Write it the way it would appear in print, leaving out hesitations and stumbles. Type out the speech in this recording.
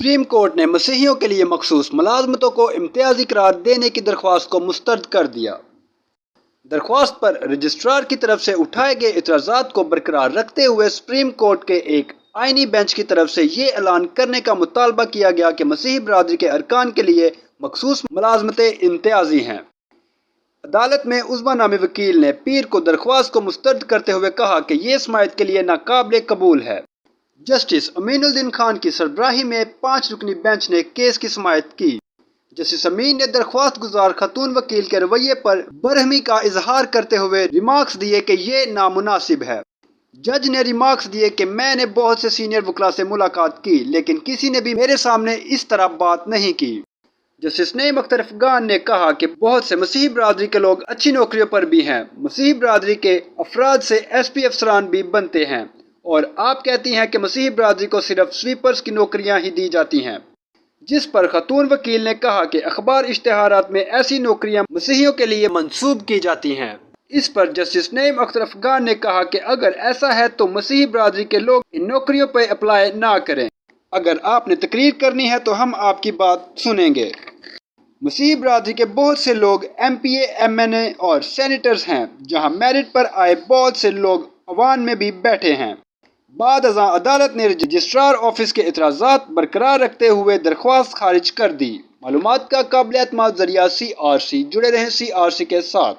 Supreme court نے مسیحیوں کے لیے مخصوص ملازمتوں کو امتیازی قرار دینے کی درخواست کو مسترد کر دیا۔ درخواست پر رجسٹرار کی طرف سے اٹھائے گئے اعتراضات کو برقرار رکھتے ہوئے سپریم کورٹ کے ایک آئینی بینچ کی طرف سے یہ اعلان کرنے کا مطالبہ کیا گیا کہ مسیحی برادری کے ارکان کے لیے مخصوص ملازمتیں امتیازی ہیں۔ عدالت میں عظمی نامی وکیل نے پیر کو درخواست کو مسترد کرتے ہوئے کہا کہ یہ سماعت کے لیے ناقابل قبول ہے۔ جسٹس امین الدین خان کی سربراہی میں 5 رکنی بینچ نے کیس کی سماعت کی۔ جسٹس امین نے درخواست گزار خاتون وکیل کے رویے پر برہمی کا اظہار کرتے ہوئے ریمارکس دیے کہ یہ نامناسب ہے۔ جج نے ریمارکس دیے کہ میں نے بہت سے سینئر وکلاء سے ملاقات کی لیکن کسی نے بھی میرے سامنے اس طرح بات نہیں کی۔ جسٹس نعیم اختر افغان نے کہا کہ بہت سے مسیحی برادری کے لوگ اچھی نوکریوں پر بھی ہیں۔ مسیحی برادری کے افراد سے ایس پی افسران بھی بنتے ہیں اور آپ کہتی ہیں کہ مسیحی برادری کو صرف سویپرز کی نوکریاں ہی دی جاتی ہیں، جس پر خاتون وکیل نے کہا کہ اخبار اشتہارات میں ایسی نوکریاں مسیحیوں کے لیے منسوب کی جاتی ہیں۔ اس پر جسٹس نعیم اختر افغان نے کہا کہ اگر ایسا ہے تو مسیحی برادری کے لوگ ان نوکریوں پہ اپلائی نہ کریں۔ اگر آپ نے تقریر کرنی ہے تو ہم آپ کی بات سنیں گے۔ مسیحی برادری کے بہت سے لوگ ایم پی اے، ایم این اے اور سینیٹرز ہیں، جہاں میرٹ پر آئے بہت سے لوگ ایوان میں بھی بیٹھے ہیں۔ بعد ازاں عدالت نے رجسٹرار آفس کے اعتراضات برقرار رکھتے ہوئے درخواست خارج کر دی۔ معلومات کا قابل اعتماد ذریعہ CRC، جڑے رہیں CRC کے ساتھ۔